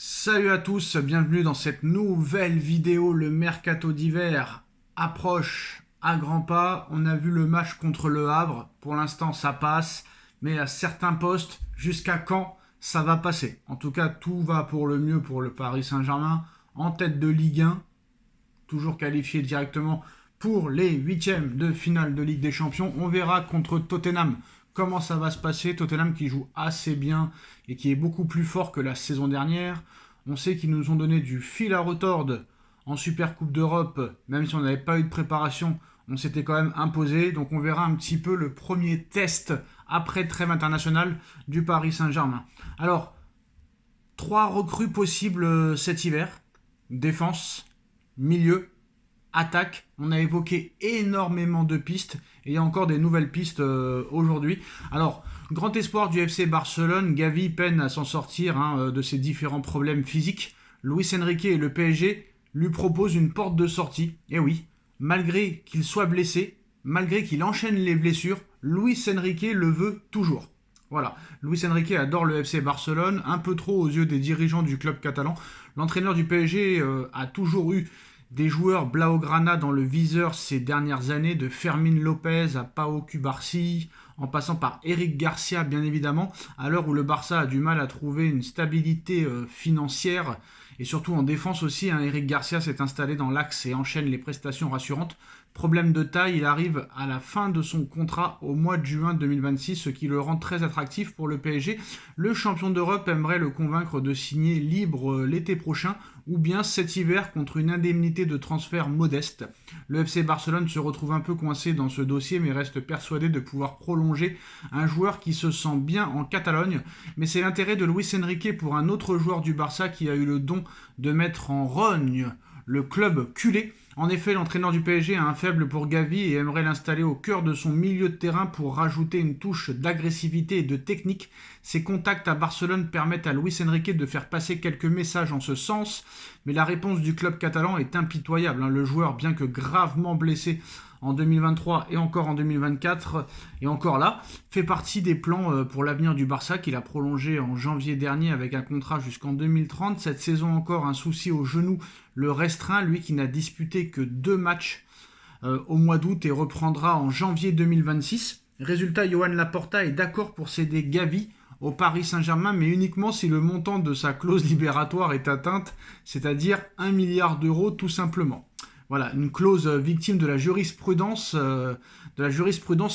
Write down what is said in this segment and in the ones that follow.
Salut à tous, bienvenue dans cette nouvelle vidéo. Le mercato d'hiver approche à grands pas. On a vu le match contre le Havre. Pour l'instant, ça passe. Mais à certains postes, jusqu'à quand ça va passer? En tout cas, tout va pour le mieux pour le Paris Saint-Germain. En tête de Ligue 1, toujours qualifié directement pour les huitièmes de finale de Ligue des Champions. On verra contre Tottenham comment ça va se passer. Tottenham qui joue assez bien et qui est beaucoup plus fort que la saison dernière. On sait qu'ils nous ont donné du fil à retordre en Super Coupe d'Europe, même si on n'avait pas eu de préparation, on s'était quand même imposé. Donc on verra un petit peu le premier test après trêve internationale du Paris Saint-Germain. Alors, 3 recrues possibles cet hiver. Défense, milieu, attaque. On a évoqué énormément de pistes et il y a encore des nouvelles pistes aujourd'hui. Alors, grand espoir du FC Barcelone, Gavi peine à s'en sortir de ses différents problèmes physiques. Luis Enrique et le PSG lui proposent une porte de sortie. Et oui, malgré qu'il soit blessé, malgré qu'il enchaîne les blessures, Luis Enrique le veut toujours. Voilà, Luis Enrique adore le FC Barcelone, un peu trop aux yeux des dirigeants du club catalan. L'entraîneur du PSG a toujours eu des joueurs blaugrana dans le viseur ces dernières années, de Fermín Lopez à Pau Cubarsí, en passant par Eric Garcia bien évidemment, à l'heure où le Barça a du mal à trouver une stabilité financière, et surtout en défense aussi. Eric Garcia s'est installé dans l'axe et enchaîne les prestations rassurantes. Problème de taille, il arrive à la fin de son contrat au mois de juin 2026, ce qui le rend très attractif pour le PSG. Le champion d'Europe aimerait le convaincre de signer libre l'été prochain, ou bien cet hiver contre une indemnité de transfert modeste. Le FC Barcelone se retrouve un peu coincé dans ce dossier, mais reste persuadé de pouvoir prolonger un joueur qui se sent bien en Catalogne. Mais c'est l'intérêt de Luis Enrique pour un autre joueur du Barça qui a eu le don de mettre en rogne le club culé. En effet, l'entraîneur du PSG a un faible pour Gavi et aimerait l'installer au cœur de son milieu de terrain pour rajouter une touche d'agressivité et de technique. Ses contacts à Barcelone permettent à Luis Enrique de faire passer quelques messages en ce sens, mais la réponse du club catalan est impitoyable. Le joueur, bien que gravement blessé en 2023 et encore en 2024, et encore là, fait partie des plans pour l'avenir du Barça qu'il a prolongé en janvier dernier avec un contrat jusqu'en 2030. Cette saison encore, un souci au genou le restreint, lui qui n'a disputé que 2 matchs au mois d'août et reprendra en janvier 2026. Résultat, Johan Laporta est d'accord pour céder Gavi au Paris Saint-Germain, mais uniquement si le montant de sa clause libératoire est atteinte, c'est-à-dire 1 milliard d'euros tout simplement. Voilà, une clause victime de la jurisprudence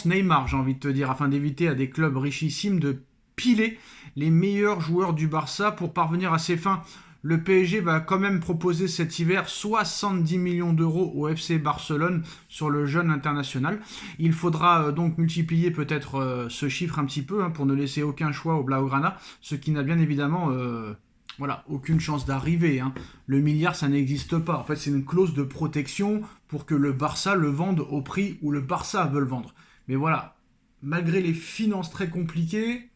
Neymar, j'ai envie de te dire, afin d'éviter à des clubs richissimes de piler les meilleurs joueurs du Barça pour parvenir à ses fins. Le PSG va quand même proposer cet hiver 70 millions d'euros au FC Barcelone sur le jeune international. Il faudra donc multiplier peut-être ce chiffre un petit peu pour ne laisser aucun choix au Blaugrana, ce qui n'a bien évidemment aucune chance d'arriver. Le milliard, ça n'existe pas. En fait, c'est une clause de protection pour que le Barça le vende au prix où le Barça veut le vendre. Mais voilà, malgré les finances très compliquées,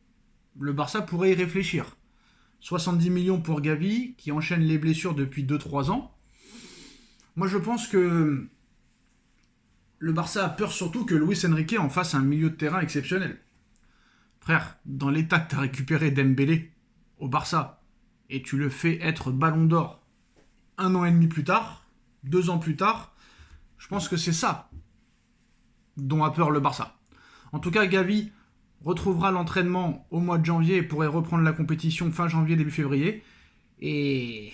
le Barça pourrait y réfléchir. 70 millions pour Gavi, qui enchaîne les blessures depuis 2-3 ans. Moi, je pense que le Barça a peur surtout que Luis Enrique en fasse un milieu de terrain exceptionnel. Frère, dans l'état que tu as récupéré Dembélé au Barça, et tu le fais être ballon d'or 1 an et demi plus tard, 2 ans plus tard, je pense que c'est ça dont a peur le Barça. En tout cas, Gavi retrouvera l'entraînement au mois de janvier et pourrait reprendre la compétition fin janvier, début février. Et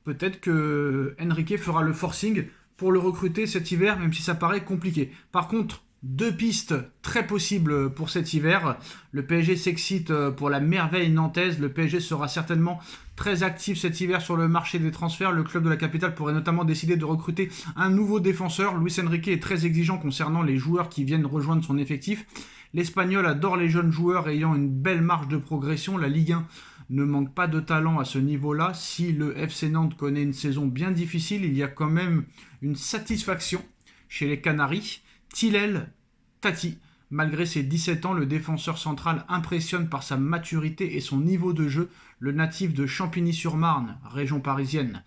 peut-être que Enrique fera le forcing pour le recruter cet hiver, même si ça paraît compliqué. Par contre, 2 pistes très possibles pour cet hiver. Le PSG s'excite pour la merveille nantaise. Le PSG sera certainement très actif cet hiver sur le marché des transferts. Le club de la capitale pourrait notamment décider de recruter un nouveau défenseur. Luis Enrique est très exigeant concernant les joueurs qui viennent rejoindre son effectif. L'Espagnol adore les jeunes joueurs ayant une belle marge de progression. La Ligue 1 ne manque pas de talent à ce niveau-là. Si le FC Nantes connaît une saison bien difficile, il y a quand même une satisfaction chez les Canaries. Tilel Tati, malgré ses 17 ans, le défenseur central impressionne par sa maturité et son niveau de jeu. Le natif de Champigny-sur-Marne, région parisienne,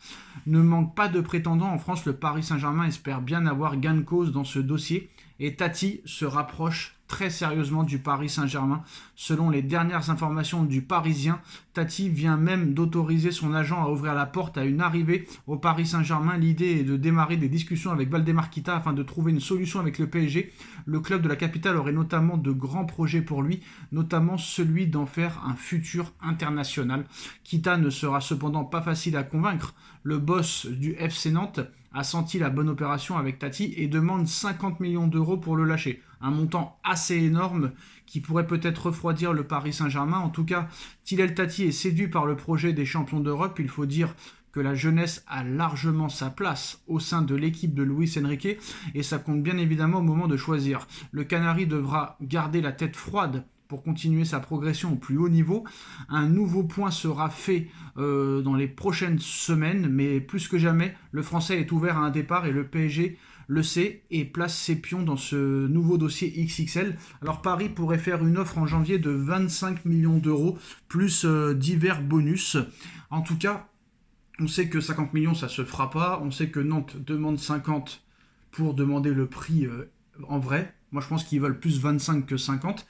ne manque pas de prétendants en France. Le Paris Saint-Germain espère bien avoir gain de cause dans ce dossier et Tati se rapproche très sérieusement du Paris Saint-Germain. Selon les dernières informations du Parisien, Tati vient même d'autoriser son agent à ouvrir la porte à une arrivée au Paris Saint-Germain. L'idée est de démarrer des discussions avec Valdemar Kita afin de trouver une solution avec le PSG. Le club de la capitale aurait notamment de grands projets pour lui, notamment celui d'en faire un futur international. Kita ne sera cependant pas facile à convaincre. Le boss du FC Nantes a senti la bonne opération avec Tati et demande 50 millions d'euros pour le lâcher. Un montant assez énorme qui pourrait peut-être refroidir le Paris Saint-Germain. En tout cas, Tilel Tati est séduit par le projet des champions d'Europe. Il faut dire que la jeunesse a largement sa place au sein de l'équipe de Luis Enrique et ça compte bien évidemment au moment de choisir. Le Canari devra garder la tête froide pour continuer sa progression au plus haut niveau. Un nouveau point sera fait dans les prochaines semaines, mais plus que jamais, le Français est ouvert à un départ et le PSG le sait et place ses pions dans ce nouveau dossier XXL. Alors Paris pourrait faire une offre en janvier de 25 millions d'euros, plus divers bonus. En tout cas, on sait que 50 millions, ça ne se fera pas. On sait que Nantes demande 50 pour demander le prix en vrai. Moi, je pense qu'ils veulent plus 25 que 50.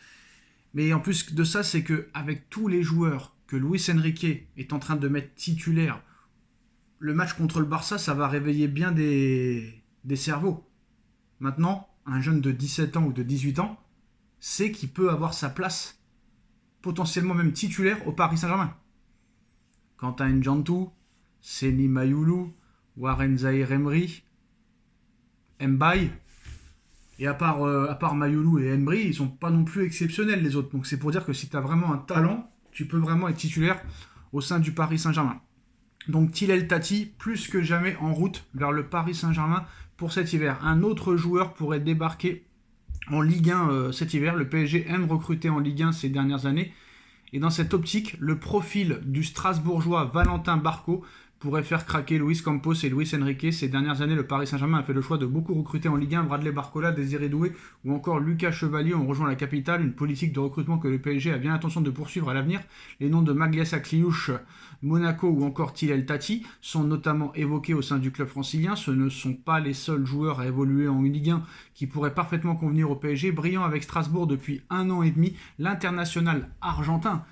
Mais en plus de ça, c'est qu'avec tous les joueurs que Luis Enrique est en train de mettre titulaires, le match contre le Barça, ça va réveiller bien des cerveaux. Maintenant, un jeune de 17 ans ou de 18 ans sait qu'il peut avoir sa place, potentiellement même titulaire au Paris Saint-Germain. Quant à N'Jantou, Seny Mayoulou, Warren Zaïre-Emery, Mbaye, et à part Mayoulou et Emery, ils sont pas non plus exceptionnels les autres. Donc c'est pour dire que si tu as vraiment un talent, tu peux vraiment être titulaire au sein du Paris Saint-Germain. Donc Tilel Tati, plus que jamais en route vers le Paris Saint-Germain pour cet hiver. Un autre joueur pourrait débarquer en Ligue 1 cet hiver. Le PSG aime recruter en Ligue 1 ces dernières années. Et dans cette optique, le profil du Strasbourgeois Valentin Barco pourrait faire craquer Luis Campos et Luis Enrique. Ces dernières années, le Paris Saint-Germain a fait le choix de beaucoup recruter en Ligue 1. Bradley Barcola, Désiré Doué ou encore Lucas Chevalier ont rejoint la capitale. Une politique de recrutement que le PSG a bien l'intention de poursuivre à l'avenir. Les noms de Maglias Akliouche, Monaco ou encore Tilel Tati sont notamment évoqués au sein du club francilien. Ce ne sont pas les seuls joueurs à évoluer en Ligue 1 qui pourraient parfaitement convenir au PSG. Brillant avec Strasbourg depuis 1 an et demi, l'international argentin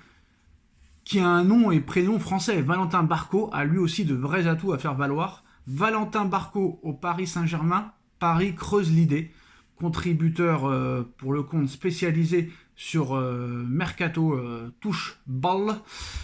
qui a un nom et prénom français, Valentin Barco, a lui aussi de vrais atouts à faire valoir. Valentin Barco au Paris Saint-Germain, Paris creuse l'idée. Contributeur pour le compte spécialisé sur Mercato touche balle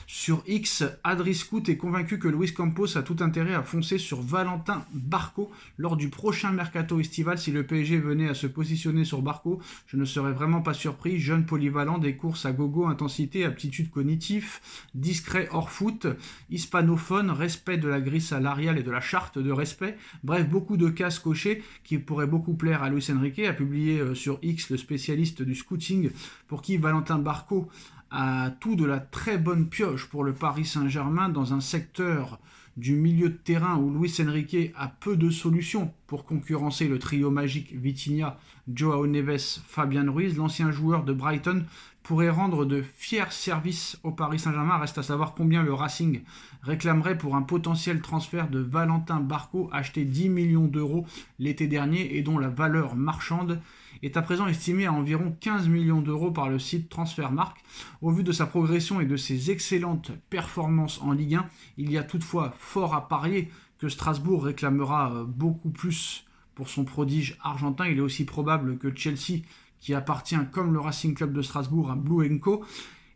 sur X, Adri Scout est convaincu que Luis Campos a tout intérêt à foncer sur Valentin Barco lors du prochain Mercato estival. Si le PSG venait à se positionner sur Barco, je ne serais vraiment pas surpris. Jeune polyvalent, des courses à gogo, intensité, aptitude cognitive, discret hors foot, hispanophone, respect de la grille salariale et de la charte de respect. Bref, beaucoup de cases cochées qui pourraient beaucoup plaire à Luis Enrique, a publié sur X le spécialiste du scouting pour qui Valentin Barco a tout de la très bonne pioche pour le Paris Saint-Germain dans un secteur du milieu de terrain où Luis Enrique a peu de solutions pour concurrencer le trio magique Vitinha, Joao Neves, Fabian Ruiz. L'ancien joueur de Brighton pourrait rendre de fiers services au Paris Saint-Germain. Reste à savoir combien le Racing réclamerait pour un potentiel transfert de Valentin Barco, acheté 10 millions d'euros l'été dernier et dont la valeur marchande est à présent estimée à environ 15 millions d'euros par le site Transfermarkt. Au vu de sa progression et de ses excellentes performances en Ligue 1, il y a toutefois fort à parier que Strasbourg réclamera beaucoup plus pour son prodige argentin. Il est aussi probable que Chelsea, qui appartient comme le Racing Club de Strasbourg à Blue & Co,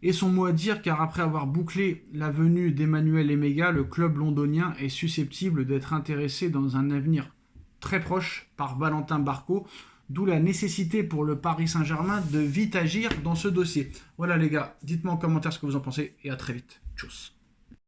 ait son mot à dire, car après avoir bouclé la venue d'Emmanuel Emega, le club londonien est susceptible d'être intéressé dans un avenir très proche par Valentin Barco, d'où la nécessité pour le Paris Saint-Germain de vite agir dans ce dossier. Voilà les gars, dites-moi en commentaire ce que vous en pensez et à très vite. Tchuss.